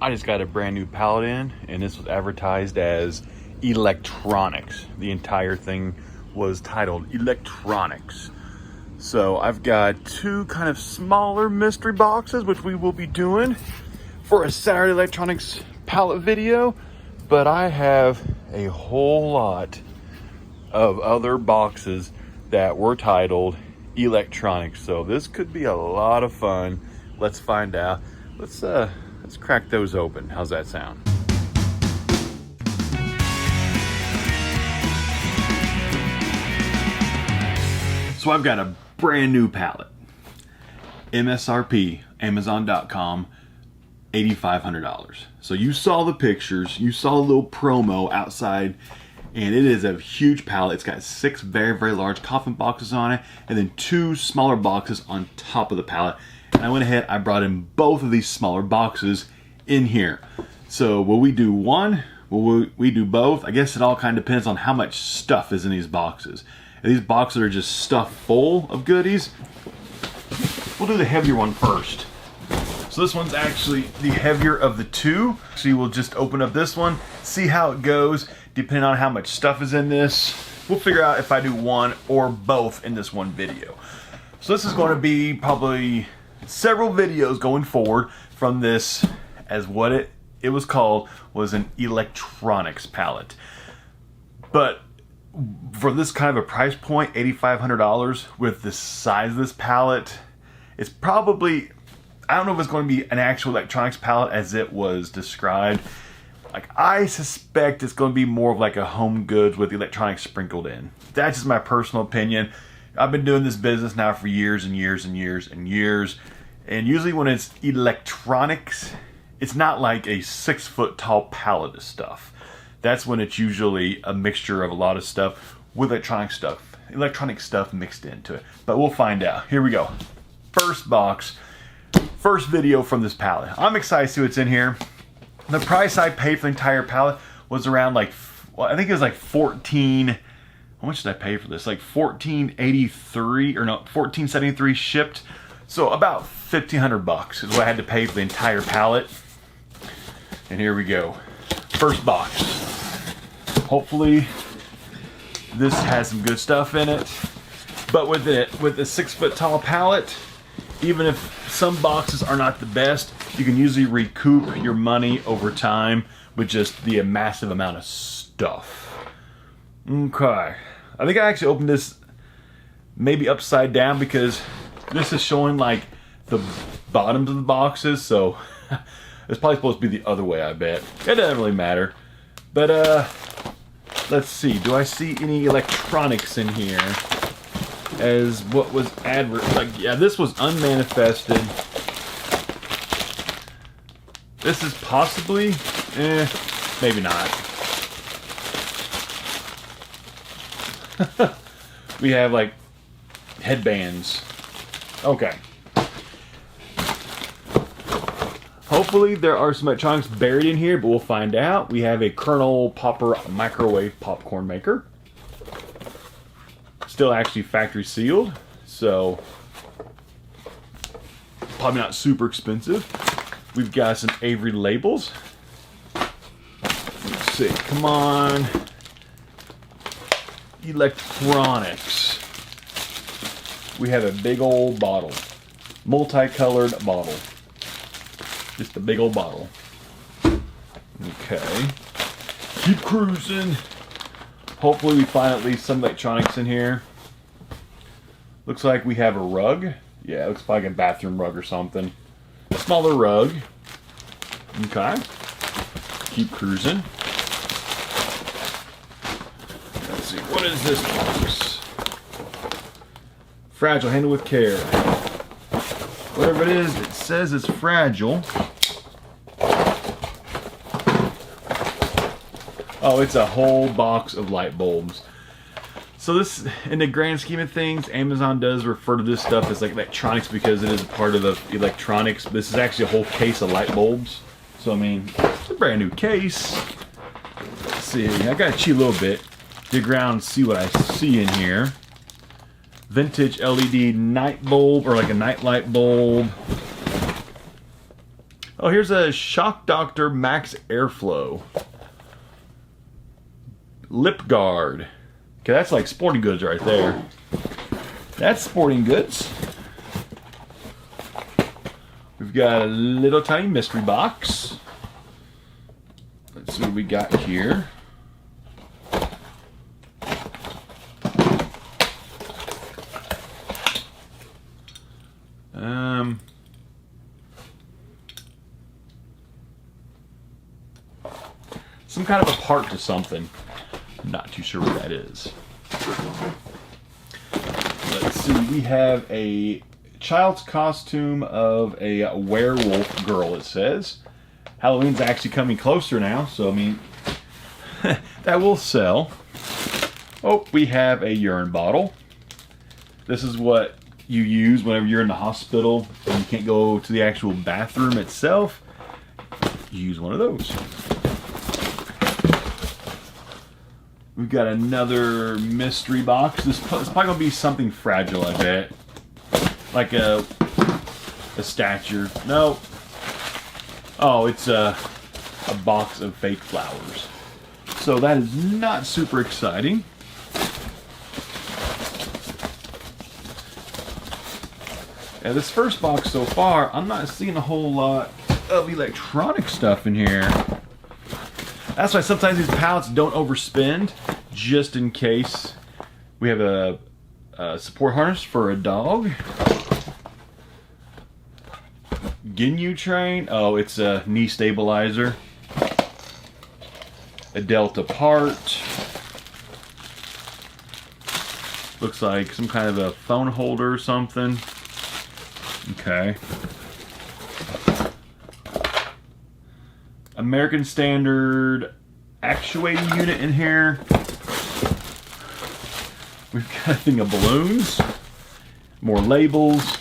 I just got a brand new pallet in, and this was advertised as electronics. The entire thing was titled electronics. So I've got two kind of smaller mystery boxes, which we will be doing for a Saturday electronics pallet video. But I have a whole lot of other boxes that were titled electronics. So this could be a lot of fun. Let's find out. Let's crack those open. How's that sound? So I've got a brand new pallet. MSRP, Amazon.com, $8,500. So you saw the pictures, you saw a little promo outside, and it is a huge pallet. It's got 6 very, very large coffin boxes on it, and then 2 smaller boxes on top of the pallet. And I went ahead, I brought in both of these smaller boxes in here. So will we do one? Will we do both? I guess it all kind of depends on how much stuff is in these boxes. If these boxes are just stuffed full of goodies, we'll do the heavier one first. So this one's actually the heavier of the two. So we'll just open up this one, see how it goes, depending on how much stuff is in this. We'll figure out if I do one or both in this one video. So this is going to be probably several videos going forward from this, as what it was called was an electronics pallet. But for this kind of a price point, $8,500 with the size of this pallet, it's probably, I don't know if it's going to be an actual electronics pallet as it was described. Like, I suspect it's going to be more of like a home goods with electronics sprinkled in. That's just my personal opinion. I've been doing this business now for years and years and years and years. And usually when it's electronics, it's not like a 6-foot tall pallet of stuff. That's when it's usually a mixture of a lot of stuff with electronic stuff mixed into it. But we'll find out. Here we go. First box, first video from this pallet. I'm excited to see what's in here. The price I paid for the entire pallet was around like, well, I think it was like 14. How much did I pay for this? Like $14.83 or no, $14.73 shipped. So about $1,500 is what I had to pay for the entire pallet. And here we go. First box. Hopefully this has some good stuff in it. But with a 6-foot tall pallet, even if some boxes are not the best, you can usually recoup your money over time with just the massive amount of stuff. Okay. I think I actually opened this maybe upside down because this is showing like the bottoms of the boxes, so it's probably supposed to be the other way, I bet. It doesn't really matter. But let's see. Do I see any electronics in here? As what was like, yeah, this was unmanifested. This is possibly, maybe not. We have like headbands. Okay. Hopefully there are some electronics buried in here, but we'll find out. We have a Kernel Popper microwave popcorn maker. Still actually factory sealed, so probably not super expensive. We've got some Avery labels. Let's see, come on. Electronics. We have a big old bottle. Multicolored bottle. Just a big old bottle. Okay. Keep cruising. Hopefully we find at least some electronics in here. Looks like we have a rug. Yeah, it looks like a bathroom rug or something. A smaller rug. Okay. Keep cruising. Let's see, what is this box? Fragile, handle with care. Whatever it is, it says it's fragile. Oh, it's a whole box of light bulbs. So this, in the grand scheme of things, Amazon does refer to this stuff as like electronics because it is a part of the electronics. This is actually a whole case of light bulbs. So I mean, it's a brand new case. Let's see, I gotta cheat a little bit. Dig around and see what I see in here. Vintage LED night bulb, or like a night light bulb. Oh, here's a Shock Doctor Max Airflow. Lip guard. Okay, that's like sporting goods right there. That's sporting goods. We've got a little tiny mystery box. Let's see what we got here. Some kind of a part to something. I'm not too sure what that is. Let's see, we have a child's costume of a werewolf girl, it says. Halloween's actually coming closer now, so I mean, that will sell. Oh, we have a urine bottle. This is what you use whenever you're in the hospital and you can't go to the actual bathroom itself. You use one of those. We've got another mystery box. This is probably going to be something fragile, I bet. Like a statue. No. Oh, it's a box of fake flowers. So that is not super exciting. Yeah, this first box so far, I'm not seeing a whole lot of electronic stuff in here. That's why sometimes these pallets don't overspend, just in case. We have a support harness for a dog. Ginyu train. Oh, it's a knee stabilizer. A Delta part. Looks like some kind of a phone holder or something. Okay. American Standard actuating unit in here. We've got a thing of balloons. More labels.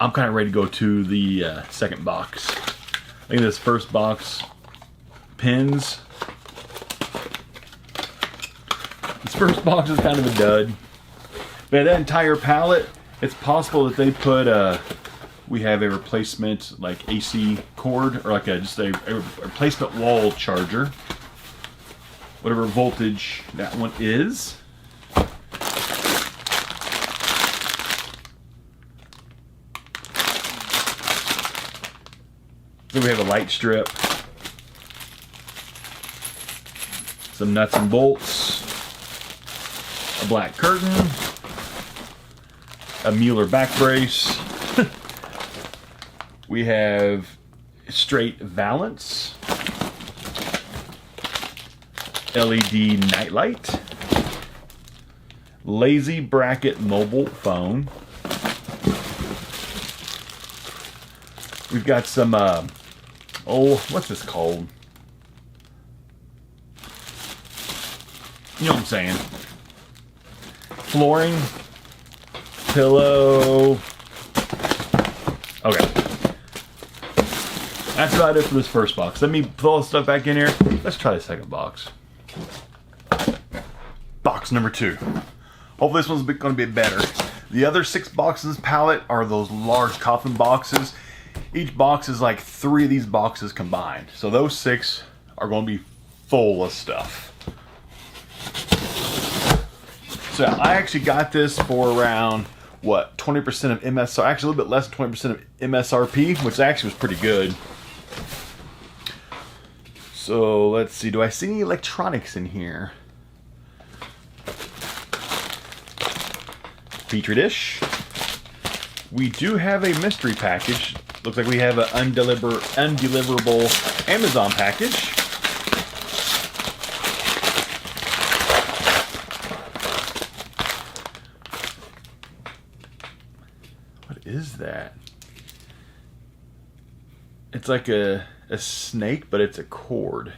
I'm kind of ready to go to the second box. I think this first box, pins. This first box is kind of a dud. But that entire pallet, it's possible that they put we have a replacement like AC cord, or like just a replacement wall charger. Whatever voltage that one is. Then we have a light strip. Some nuts and bolts. A black curtain. A Mueller back brace. We have straight valance. LED nightlight. Lazy bracket mobile phone. We've got some, oh, what's this called? You know what I'm saying. Flooring. Pillow. Okay. That's about it for this first box. Let me put all the stuff back in here. Let's try the second box. Box number 2. Hopefully this one's going to be better. The other 6 boxes in this pallet are those large coffin boxes. Each box is like 3 of these boxes combined. So those 6 are going to be full of stuff. So I actually got this for around, what, 20% of MSRP, actually a little bit less than 20% of MSRP, which actually was pretty good. So let's see, do I see any electronics in here? Petri dish. We do have a mystery package. Looks like we have an undeliverable Amazon package. What is that? It's like a snake, but it's a cord.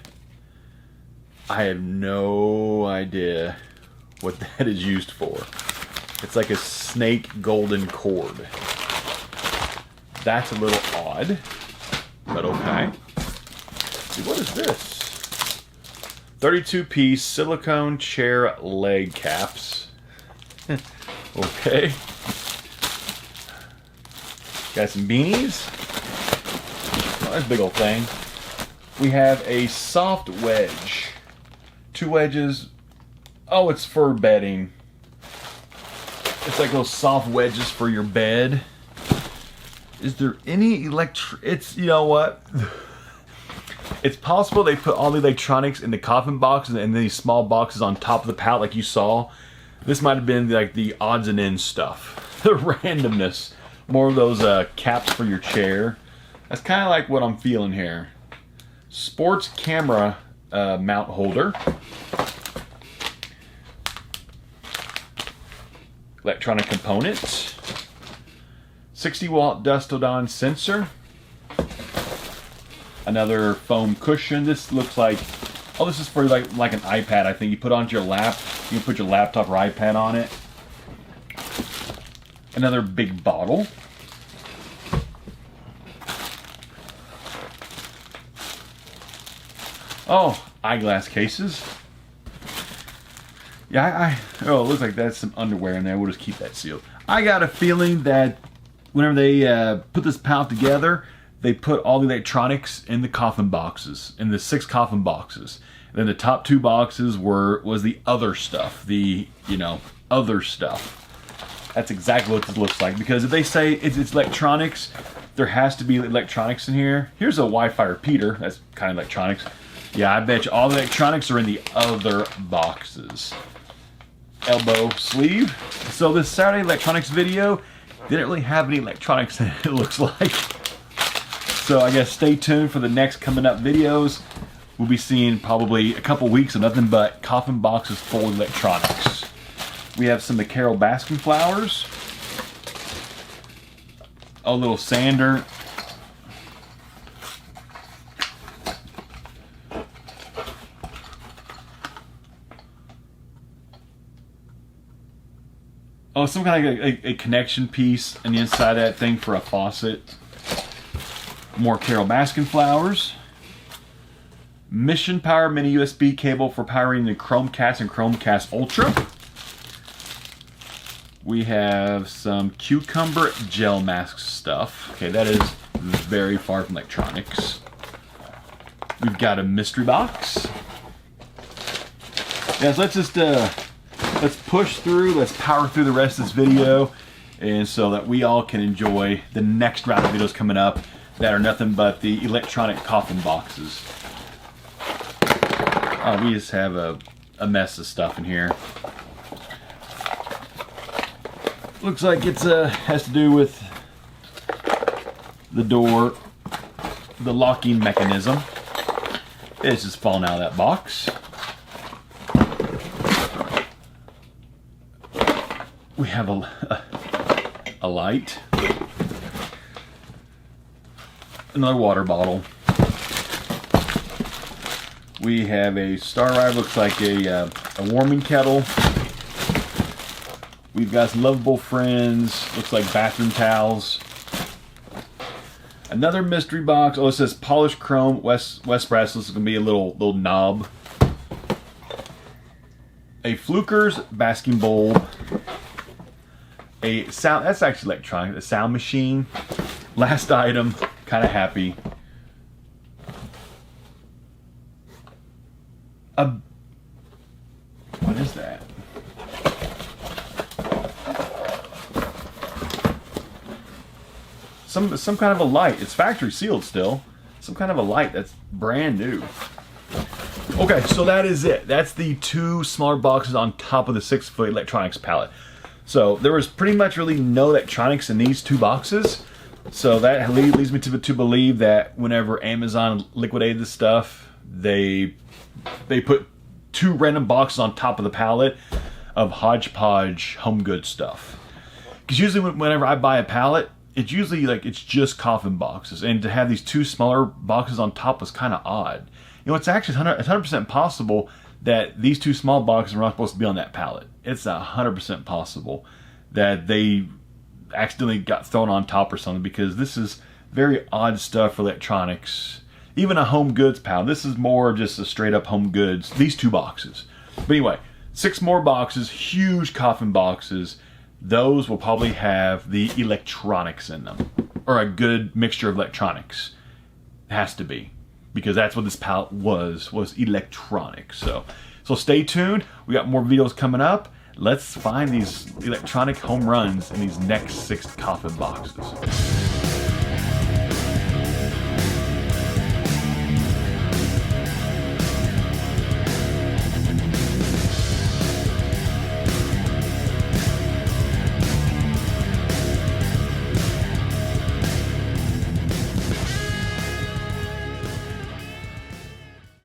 I have no idea what that is used for. It's like a snake golden cord. That's a little odd, but okay. Let's see, what is this? 32-piece silicone chair leg caps. Okay. Got some beanies. Oh, that's a big old thing. We have a soft wedge. 2 wedges. Oh, it's for bedding. It's like those soft wedges for your bed. Is there any it's, you know what? It's possible they put all the electronics in the coffin boxes and these small boxes on top of the pallet like you saw. This might have been like the odds and ends stuff. The randomness. More of those caps for your chair. That's kind of like what I'm feeling here. Sports camera mount holder. Electronic components. 60-watt Dustodon sensor. Another foam cushion. This looks like, oh, this is for like an iPad. I think you put onto your lap. You can put your laptop or iPad on it. Another big bottle. Oh, eyeglass cases. Yeah, oh, it looks like that's some underwear in there. We'll just keep that sealed. I got a feeling that whenever they put this pallet together, they put all the electronics in the coffin boxes, in the 6 coffin boxes. And then the top 2 boxes was the other stuff, the, you know, other stuff. That's exactly what this looks like, because if they say it's electronics, there has to be electronics in here. Here's a Wi-Fi repeater. That's kind of electronics. Yeah, I bet you all the electronics are in the other boxes. Elbow sleeve. So this Saturday electronics video didn't really have any electronics in it, it looks like. So I guess stay tuned for the next coming up videos. We'll be seeing probably a couple weeks of nothing but coffin boxes full of electronics. We have some of the Carol Baskin flowers. A little sander. Oh, some kind of a connection piece on the inside of that thing for a faucet. More Carol Baskin flowers. Mission Power Mini USB cable for powering the Chromecast and Chromecast Ultra. We have some cucumber gel mask stuff. Okay, that is very far from electronics. We've got a mystery box. Yeah, so let's just let's push through, let's power through the rest of this video, and so that we all can enjoy the next round of videos coming up that are nothing but the electronic coffin boxes. Oh, we just have a mess of stuff in here. Looks like it's has to do with the door, the locking mechanism. It's just falling out of that box. We have a light, another water bottle. We have a Star Ride, looks like a warming kettle. We've got some Lovable Friends, looks like bathroom towels. Another mystery box. Oh, it says polished chrome West brass. This is gonna be a little knob. A Fluker's basking bowl. A sound, that's actually electronic, a sound machine. Last item, kind of happy. What is that? Some kind of a light. It's factory sealed still. Some kind of a light that's brand new. Okay, so that is it. That's the 2 smaller boxes on top of the 6-foot electronics pallet. So there was pretty much really no electronics in these 2 boxes. So that leads me to believe that whenever Amazon liquidated this stuff, they put 2 random boxes on top of the pallet of hodgepodge home goods stuff. Because usually whenever I buy a pallet, it's usually like it's just coffin boxes, and to have these 2 smaller boxes on top was kind of odd. You know, it's actually 100% possible that these 2 small boxes were not supposed to be on that pallet. It's 100% possible that they accidentally got thrown on top or something, because this is very odd stuff for electronics. Even a home goods pallet. This is more just a straight up home goods. These 2 boxes. But anyway, 6 more boxes, huge coffin boxes. Those will probably have the electronics in them. or a good mixture of electronics. It has to be, because that's what this pallet was electronic. So stay tuned. We got more videos coming up. Let's find these electronic home runs in these next 6 coffin boxes.